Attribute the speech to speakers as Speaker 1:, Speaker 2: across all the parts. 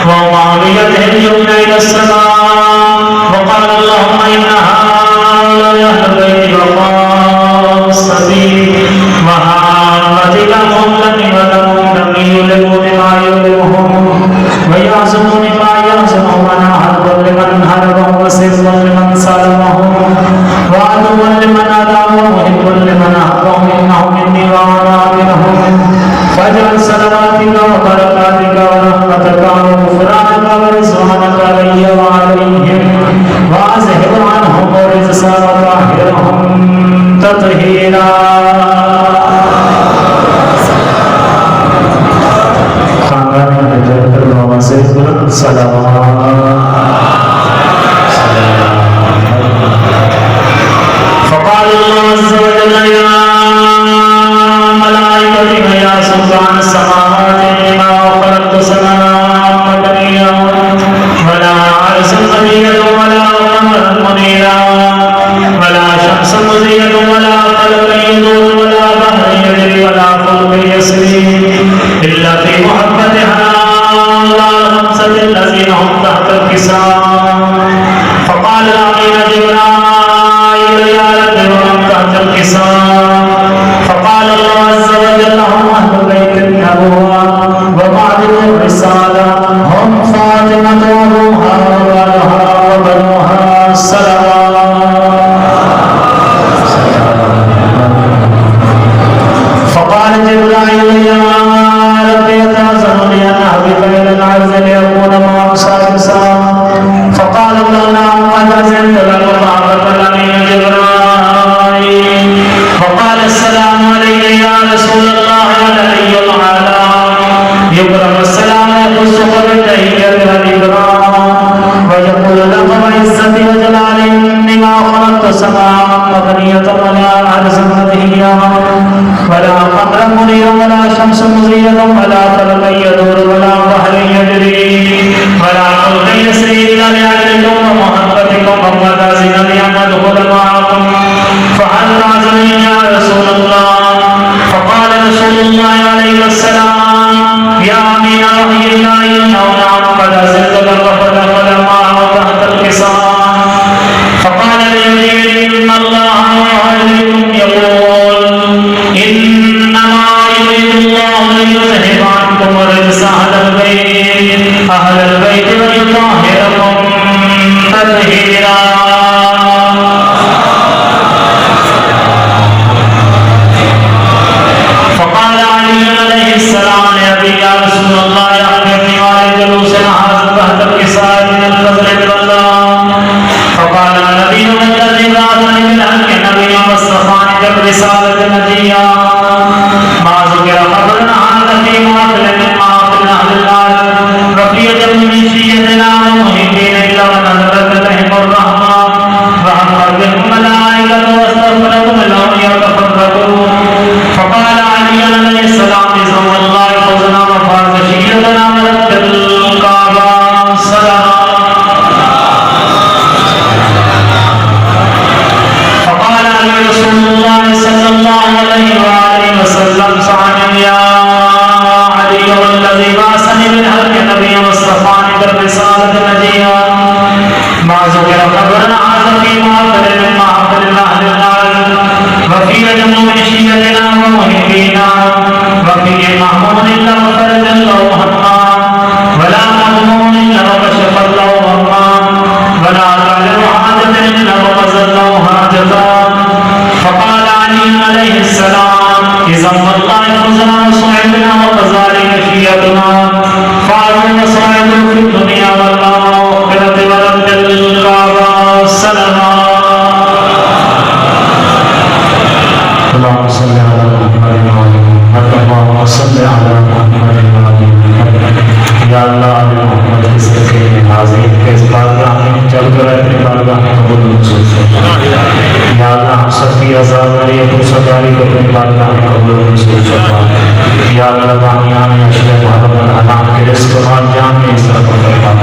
Speaker 1: وما كثيرا خاندان حضرت البابا سے فقال الله عز وجل يا ملائكتي يا سلطان السماوات ما خلقت سماء بنيا ولا عرشا مديدا ولا قمرا منيرا ولا شمسا مزيدا ولا قلبا يدور ولا بحر يجري ولا فلك يسري الا في محبة هؤلاء الخمسة الذين هم تحت الكساء فقال الامين جبرائيل يا رب وهم تحت الكساء فقال الله عز وجل هم اهل بيت النبوة وبعض الرسالة هم فاطمة وابوها وبنوها وبنوها فقال جبرائيل يا رب يتعزم لي ان اهبط الى العرض ليكون معهم سادسا فقال الله نعم قد اذنت لك وبعثك الامين جبرائيل وقال السلام عليك يا رسول الله ونبي العالم يكرم السلام يخصك بالتحية والاكرام ويقول لك وعزتي وجلالي اني ما خلقت سماء مبنية ولا عرشا مدهيا ولا قمرا منيرا ولا شمسا مزيدا ولا قلبا يدور ولا بحر يجري ولا فلك يسري الا لاجلكم ومحبتكم ومتازن لي ان ادخل معكم فهل تعزمني يا رسول الله فقال رسول الله عليه السلام يا امين وحي الله انه نعم قد ازلت لك فدخل معه تحت الكساء فقال لجبريل ان الله عليكم يقول انما يريد الله ليذهب عنكم الرجس اهل البيت ويطهركم تطهيرا فقال علي عليه السلام لأبي يا رسول الله أخبرني وعلى جلوسنا هذا تحت الكساء من الفضل والله فقال النبي الذي بعثني بالحق نبيا واصطفاني بالرسالة نجيا ما ذكر قبلنا هذا في معقل من معقل أهل الأرض وفي جمع من شيئتنا ومهدين إلا ونزلت لهم الرحمة وأمر بهم ملائكة واستغفرهم لهم يتفرقون فقال علي عليه السلام بسم الله فوزنا وفاز شيئتنا ورد الكعبة سلام فقال علي رسول الله صلى الله عليه وآله وسلم سعنا يا علي والذي بعثني بالحق نبيا واصطفاني بالرسالة نجيا ما ذكر قبلنا هذا في معقل من معقل أهل الأرض وفي جمع شيئتنا ومحبينا وفي محمود إلا وفرج الله همّا ولا مهموم إلا وكشف الله همّا ولا تعلم حاجة إلا وقضى الله حاجتا فقال علي عليه السلام إذا والله فزنا وصعدنا وكذلك شيئتنا فعلوا وصعدوا في الدنيا والآخرة ورد الكعبة سلما اللهم صل على محمد وعلى اللهم صل على محمد وعلى یا اللہ علیہ محمد اس کے حاضرین کے اس بارگاہ میں چل کر اپنے بارگاہ میں قبول منظور فرما یا اللہ ہم سب کی آزاداری اور سرکاری کو اپنے بارگاہ میں قبول منظور فرما یا اللہ بامیان اشرف محمد الحلام کے رزق و جان میں اس طرح فرما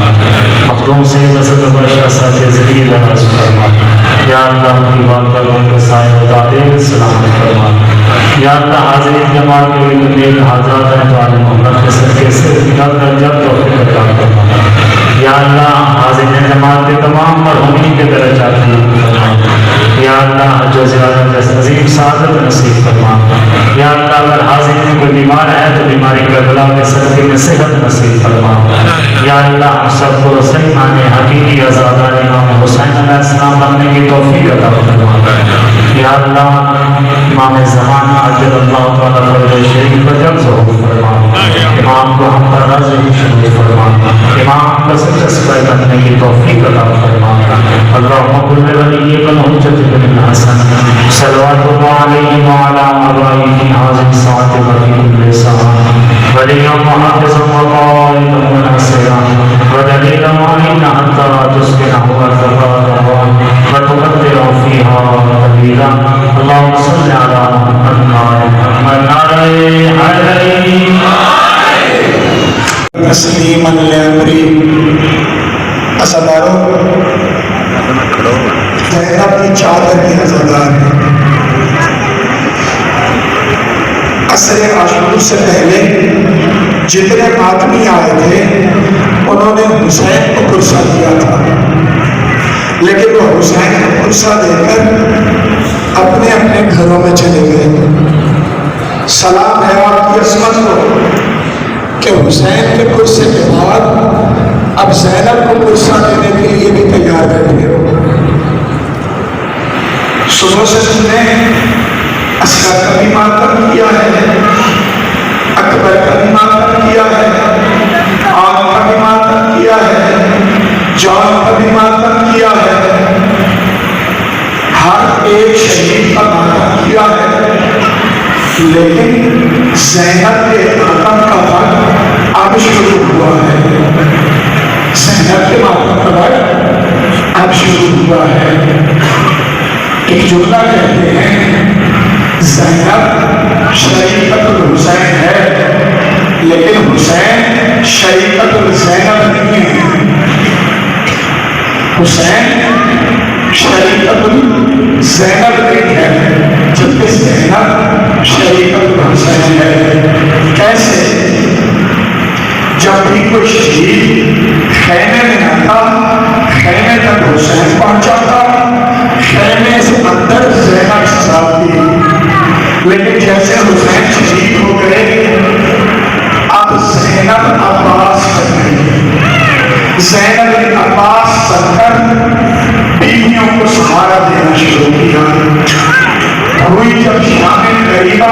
Speaker 1: مخلوم سے وسط و برشا سے ذریعہ لحاظ فرما یا اللہ ان کی والدہ کے سائے و تعلیم سلامت فرما یا اللہ حاضرین جماعت کے لیے نیک حاضرات ہیں تو عالم محمد کے صدقے سے نکال کر جب توفیق عطا فرما یا اللہ حاضرین جماعت کے تمام مرحومین کے درجات فرما یا اللہ جو زیادہ عظیم سعادت نصیب فرما یا اللہ اگر حاضرین میں کوئی بیمار ہے تو بیماری کربلا کے صدقے میں صحت نصیب فرما یا اللہ ہم سب کو صحیح معنی حقیقی آزادار امام حسین علیہ السلام بننے کی توفیق عطا فرما یا اللہ امام زمانہ اجل اللہ تعالیٰ فرد شریف پر جب ظہور فرما امام کو ہم پر راضی شریف فرما امام کا سچا سپاہی بننے کی توفیق عطا فرما اللہم کل ولی بن حجت بن الحسن صلوات اللہ علیہ
Speaker 2: عصر عاشور سے پہلے جتنے آدمی آئے تھے انہوں نے حسین کو پرسہ دیا تھا، لیکن وہ حسین کو پرسہ دے کر اپنے اپنے گھروں میں چلے گئے۔ سلام ہے آپ کی عصمت کو کہ حسین کے پرسے کے بعد اب زینب کو پرسہ دینے کے لیے بھی تیار بیٹھے ہو۔ صبح سے تم نے اصغر کا بھی ماتم کیا ہے، اکبر کا بھی ماتم کیا ہے، عام کا بھی ماتم کیا ہے، جان کا بھی ماتم کیا ہے، ہر ایک شہید کا ماتم کیا ہے، لیکن زینب کے ماتم کا وقت اب شروع ہوا ہے۔ زینب کے ماتم کا وقت اب شروع ہوا ہے۔ ایک جملہ کہتے ہیں زینب شریعت الحسین ہے، لیکن حسین شریعت الزینب نہیں ہے۔ حسین شریعت الزینب نہیں ہے، جبکہ زینب شریعت الحسین ہے۔ کیسے؟ جب بھی کوئی شہید خیمے میں آتا، خیمے تک حسین پہنچاتا، خیمے سے اندر زینب ساتھی، لیکن جیسے حسین شہید ہو گئے اب زینب عباس بن گئی۔ زینب نے عباس بن کر بیویوں کو سہارا دینا شروع کیا۔ ہوئی جب شام غریبہ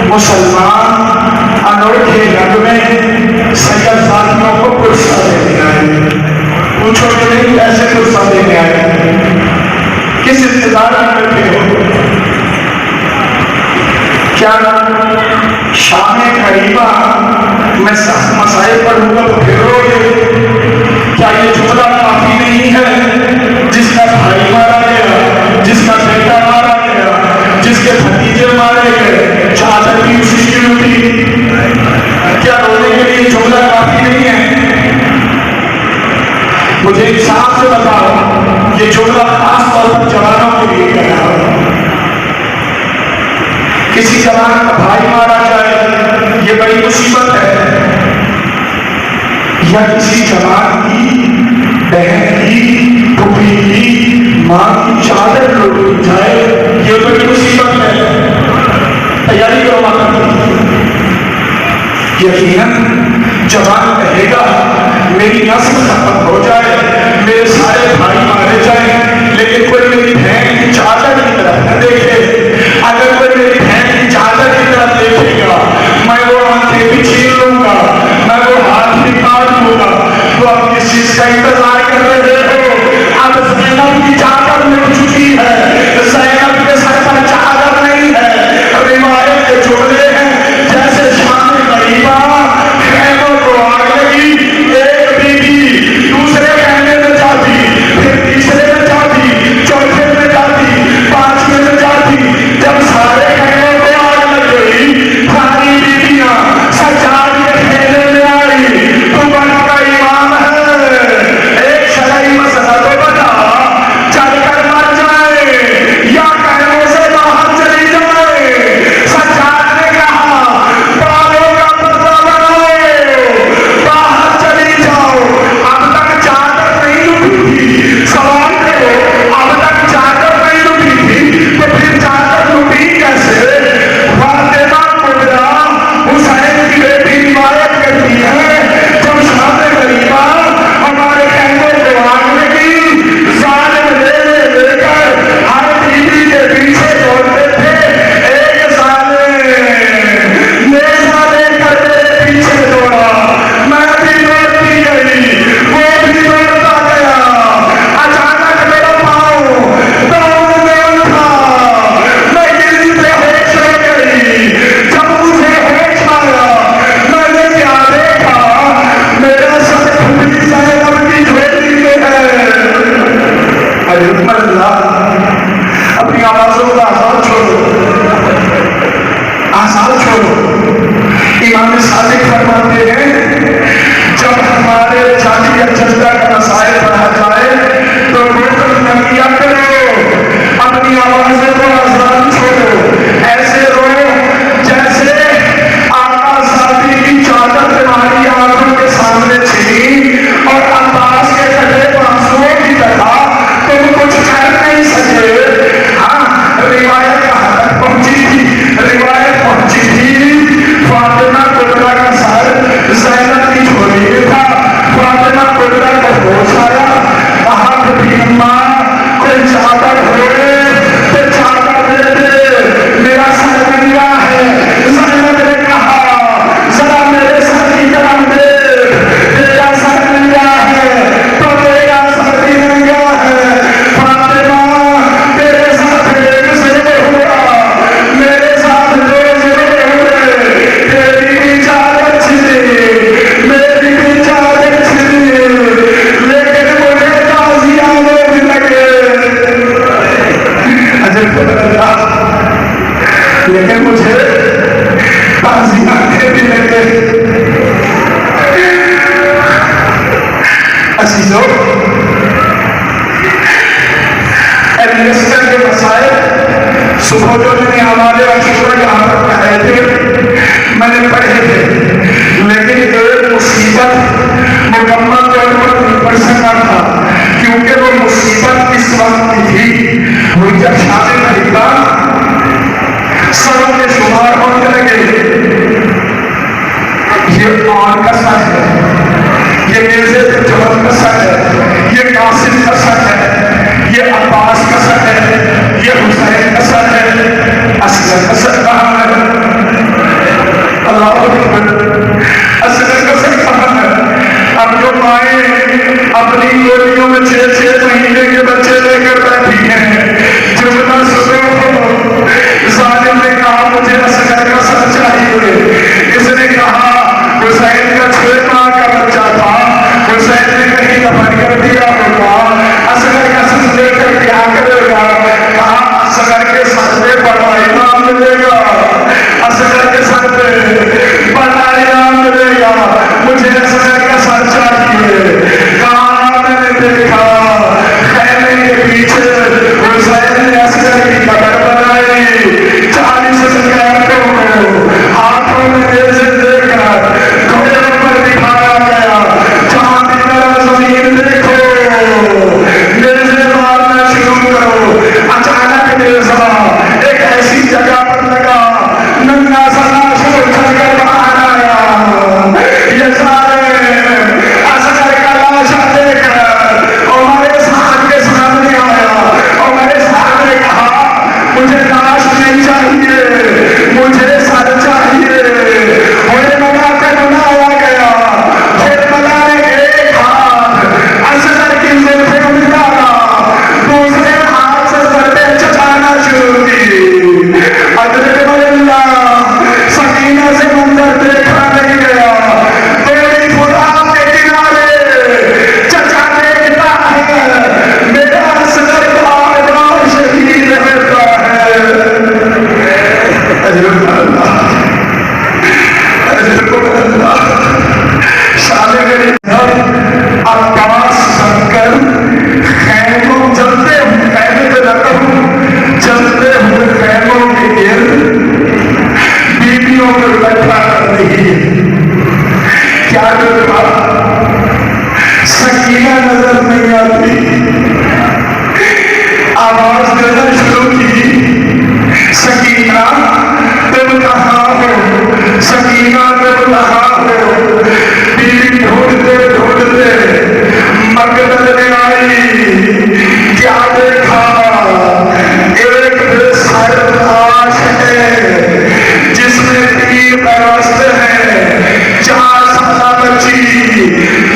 Speaker 2: مسلمان انوکھے رنگ میں سید ساتھیوں کو پرسہ دینے آئے۔ پوچھو کہ نہیں کیسے پرسہ دینے آئے؟ کس انتظار میں بیٹھے ہو؟ کیا شام غریبہ میں سخت مسائل پڑھوں گا تو پھر رو گے؟ کیا یہ جملہ کافی نہیں ہے؟ جس کا بھائی مارا گیا، جس کا بیٹا مارا گیا، جس کے بھتیجے مارے گئے، چادر کی اسی کی لوٹی، کیا رونے کے لیے جملہ کافی نہیں ہے؟ مجھے انصاف سے بتاؤ، یہ جملہ خاص طور پر جوانوں کے لیے کہہ رہا ہوں۔ کسی جوان کا بھائی مارا جائے یہ بڑی مصیبت ہے، یا کسی جوان کی بہن کی پھوپھی کی ماں کی چادر لوٹ جائے یہ بڑی مصیبت ہے۔ تیاری کرو ماتم کی۔ یقیناً جوان کہے گا میری نسل ختم ہو جائے، میرے سارے بھائی مارے جائیں، لیکن کوئی میری بہن کی چادر کی طرف نہ دیکھے۔ اگر کوئی میری بہن کی چادر کی طرف دیکھے گا میں وہ آنکھیں بھی چھین لوں گا، میں وہ ہاتھ بھی کاٹ لوں گا۔ تو اب کس چیز کا انتظار کر رہے ہو؟ اب زینب کی چادر مٹ چکی ہے، زینب کے سر پر چادر نہیں ہے۔ روایت کے جملے ہیں جیسے شام غریبہ خیموں کو آگ لگی، ایک بیوی دوسرے خیمے میں جاتی، پھر تیسرے میں جاتی، چوتھے میں جاتی، پانچویں میں جاتی۔ جب سارے خیموں کو آگ لگ گئی، ساری بیویاں سجاد کے خیمے میں آئی۔ تو بڑا کا ایمان ہے، ایک شرعی مسئلہ تو بتا، چل کر مر جائے یا خیموں سے باہر چلی جائے۔ سجاد نے کہا بالوں کا پردہ بناؤ، باہر چلی جاؤ۔ اب تک چادر نہیں لٹی تھی، سوال کرو اب تک چادر نہیں لٹی تھی تو پھر چادر لٹی کیسے؟ فاطمہ کبریٰ حسین کی بیٹی روایت کرتی ہے جب شام غریبہ ہمارے خیموں کو آگ لگی، ظالم لے کر ہر بیوی کے پیچھے دوڑتے تھے۔ ایک ظالم نیزہ لے کر میرے پیچھے دوڑا، میں بھی دوڑتی گئی، وہ بھی دوڑتا گیا۔ اچانک میرا پاؤں دوڑ میں اٹھا، میں گردی پہ ہوش ہو گئی۔ جب مجھے ہوش آیا میں نے کیا دیکھا، میرا سر پھوپھی زینب کی جھولی میں ہے۔ ارے اللہ، اپنی آوازوں کا آزاد چھوڑو، آزاد چھوڑو۔ امام صادق فرماتے ہیں جب ہمارے جاتی یا جدہ کا مسائل پڑھا جائے تو روکن نہ کیا کرو، اپنی آوازیں کو آزاد چھوڑو، ایسے رو جیسے لیکن مجھے تعزیت بھی لگے. عزیزوں، ایڈمنسٹر کے مسائل صبح جو میں نے ہمارے عشورہ یہاں پر پڑھے تھے، میں نے پڑھے تھے، لیکن ایک مصیبت مکمل طور پر نہیں پڑھ سکا تھا، کیونکہ وہ مصیبت اس وقت کی تھی. وہ جب شاہ خلیفہ سروں میں شمار ہونے لگے، یہ آن کا سچ ہے، یہ میرزے جوہر کا سچ ہے، یہ قاسم کا سچ ہے، یہ عباس کا سچ ہے، یہ حسین کا سچ ہے، اصغر کا سچ کہاں ہے؟ اللہ اکبر. اصغر کا سچ کہاں ہے؟ اب جو مائیں اپنی گولیوں میں 6 مہینے کے بچے لے کر بیٹھی ہیں، جمعہ صبح ہو، ظالم نے کہا مجھے اصغر کا سچ چاہیے. اس نے کہا حسین کا 6 ماہ کا بچہ تھا، حسین نے کہیں دفن کر دیا ہوگا، اصغر کا سچ لے کر کیا کرے گا؟ کہا اصغر کے سچ میں بڑا انعام ملے گا، اصغر کے سچ میں بڑا انعام ملے گا، مجھے اصغر کا سچ چاہیے. کہاں میں نے دیکھا خیمے کے پیچھے حسین نے اصغر کی قبر بنائی، 40 سکینوں کو ہاتھوں میں نیزے دے کر گھوڑے پر بٹھایا گیا. جہاں بھی میرا زمین دیکھو نیزے مارنا شروع کرو. اچانک نیزا ایک ایسی جگہ پر لگا، ننگا سا لاش اٹھ کر باہر آیا. یہ سارے اصغر کا لاشا دیکھ کر ہمارے صاحب کے سامنے آیا اور میرے صاحب نے کہا مجھے لاش نہیں چاہیے، مجھے سر چاہیے. ہوئے ملا کر بنایا گیا، پھر ملا نے ایک ہاتھ اصغر کی زلفیں میں ڈالا، دوسرے ہاتھ سے زلفیں چچانا شروع کی. حضرت اللہ سکینہ سے منظر دیکھا نہیں گیا، میری خدا کے کنارے چچانے کی طاقت میرا اصغر بار بار شہید رہتا ہے. حضرت اللہ شان میرے عباس سن کر خیموں جلتے ہوئے، خیمے پہ لگا ہوں، جلتے ہوئے خیموں کے گرد بیویوں پر بیٹھا کر رہی ہے. کیا کرتا؟ سکینہ نظر نہیں آتی، آواز دینا شروع کی، سکینہ تم کہاں ہو، سکینہ تم کہاں ہو. بیوی ڈھونڈتے ڈھونڈتے مقتل میں آئی. کیا دیکھا؟ ایک بے سر لاش ہے جس میں 3 راستے ہیں. 4 سالہ بچی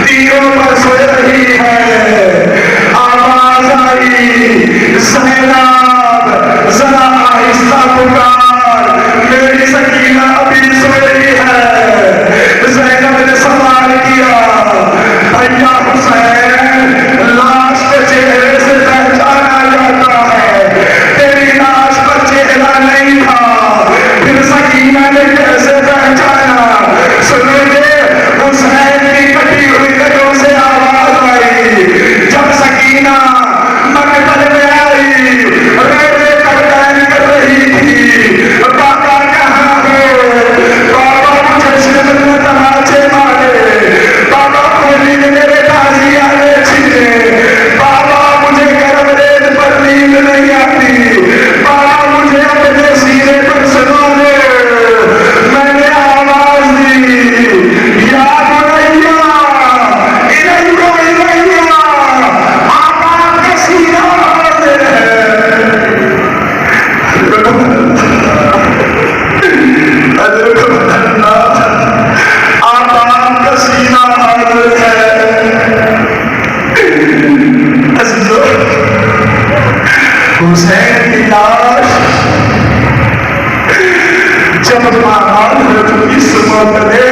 Speaker 2: تیروں پر سوئے رہی ہے. آواز آئی زینب ذرا آہستہ پکار، میری سکینہ ابھی سو رہی ہے. زینب نے سوال کیا بھیا حسین، لاش کو چہرے سے پہچانا جاتا ہے، تیری لاش پر چہرہ نہیں تھا، پھر سکینہ نے کیسے پہچانا؟ سنو گے حسین کی کٹی ہوئی گلوں سے آواز آئی. جب سکینہ مقتل میں آئی، روزے پر بیان کر رہی تھی، بابا کہاں ہو؟ بابا مجھے شہر میں تماچے مارے، بابا پوری نے میرے تازیہ لے چھینے، بابا مجھے گرم ریت پر نیند نہیں آتی، بابا مجھے اپنے سینے پر سنا دے. میں نے آواز دی یا بنیا الیہ الیہ، آقا کا سینہ حاضر ہے. حضرت اللہ آقا کا سینہ حاضر ہے. عزیزو، حسین کی لاش جب ماحول ہو چکی سمت نے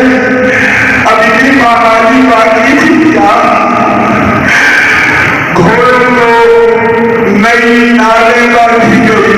Speaker 2: ابھی بھی ماحولی باقی تھی. کیا گھوڑوں کو نئی نالے باندھی گئی،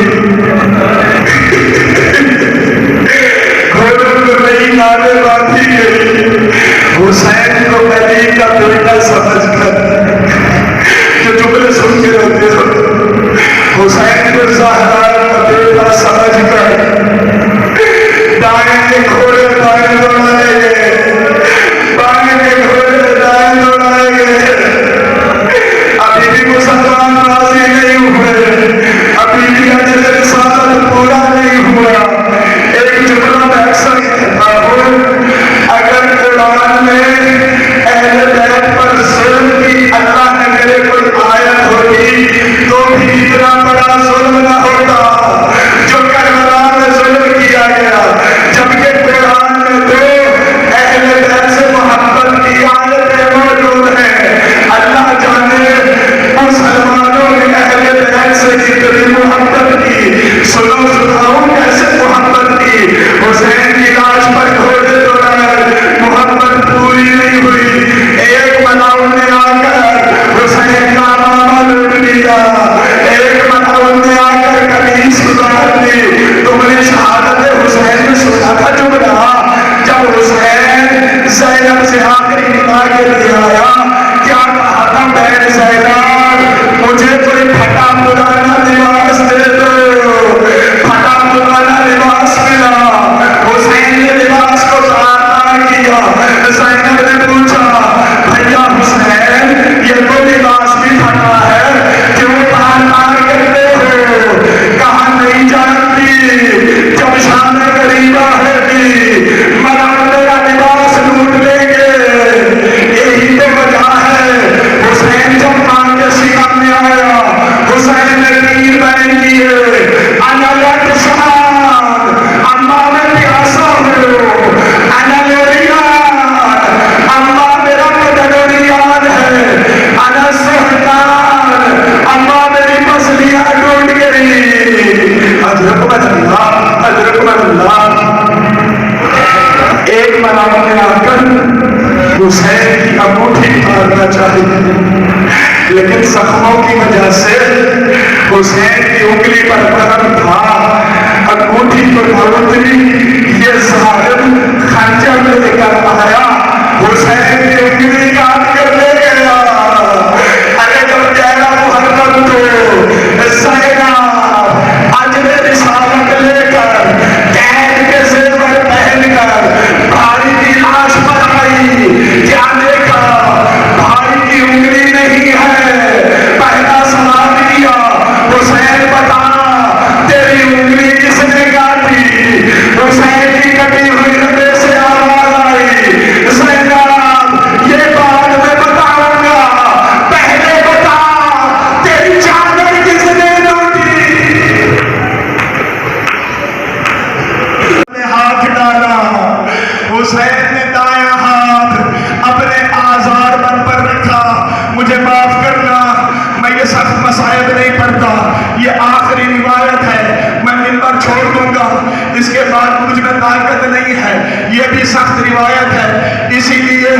Speaker 2: اس کے بعد مجھ میں طاقت نہیں ہے، یہ بھی سخت روایت ہے۔ اسی لیے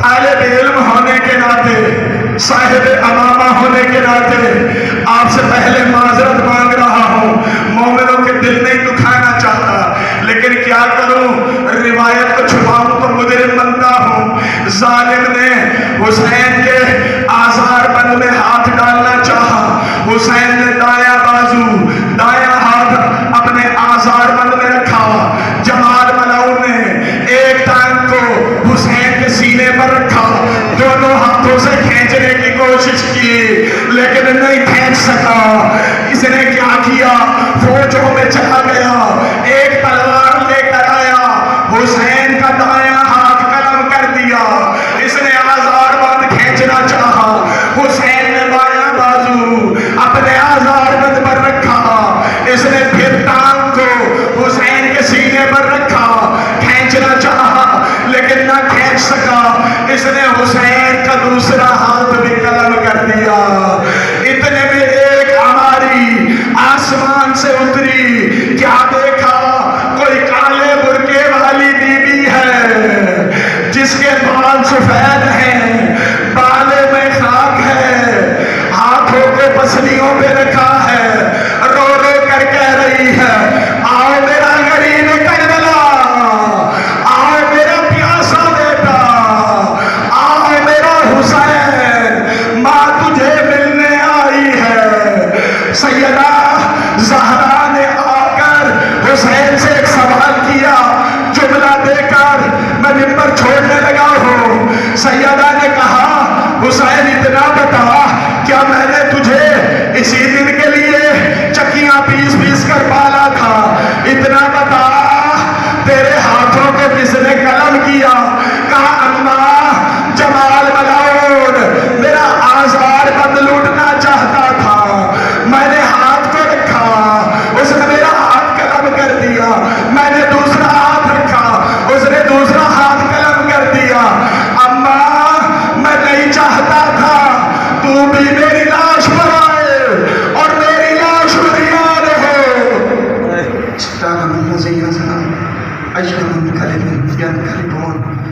Speaker 2: طالب علم ہونے کے ناطے، صاحب امامہ ہونے کے ناطے آپ سے پہلے معذرت مانگ رہا ہوں، مومنوں کے دل نہیں دکھانا چاہتا، لیکن کیا کروں، روایت کو چھپاؤں تو مجرم بنتا ہوں۔ ظالم نے حسین کے آزار بند میں ہاتھ ڈالنا چاہا، حسین نے دایاں بازو دایاں ہاتھ اپنے آزار بند میں رکھا، جمال ملعون نے ایک ٹانگ کو حسین کے سینے پر رکھا، دونوں ہاتھوں سے کھینچنے کی کوشش کی لیکن نہیں کھینچ سکا۔ اس نے کیا کیا، فوجوں میں چلا گیا، ایک تلوار لے کر آیا، حسین کا دایاں ہاتھ قلم کر دیا۔ اس نے آزار بند کھینچنا چاہا، حسین نے بایاں بازو اپنے آزار بند پر رکھا، اس نے پھر ٹانگ کو حسین کے سینے پر رکھا، کھینچنا چاہا لیکن نہ کھینچ سکا۔ اس نے حسین کا دوسرا ہاتھ بھی قلم کر دیا۔ اتنے میں ایک ہماری آسمان سے اتری، کیا دیکھا، کوئی کالے برقعے والی بی بی ہے جس کے بال سفید ہیں، بالے میں خاک ہے، ہاتھوں کو پسلیوں پہ رکھا ہے، رو رو کر کہہ رہی ہے، آؤ میرا غریب کربلا، آؤ میرا پیاسا بیٹا، آؤ میرا حسین، ماں تجھے ملنے آئی ہے۔ سیدہ زہرا نے آ کر حسین سے ایک سوال کیا، جملہ دے کر میں ممبر چھوڑنے لگا ہوں۔ سیدہ نے کہا، حسین اتنا بتا، کیا میں نے تجھے اسی دن کے لیے چکیاں پیس پیس کر پالا تھا؟ اتنا بتا، تیرے ہاتھوں کو کس نے قلم کیا؟ کہا، اماں، جمال ملعون میرا آزار بند لوٹنا چاہتا تھا، میں نے ہاتھ کو رکھا، اس نے میرا ہاتھ قلم کر دیا، میں نے دوسرا ہاتھ رکھا، اس نے دوسرا ہاتھ قلم کر دیا۔ اماں، میں نہیں چاہتا تھا تو بھی میری لاش پر آئے اور میری لاش بریان ہو۔ اشهد ان لا اله الا الله اشهد ان محمدا رسول الله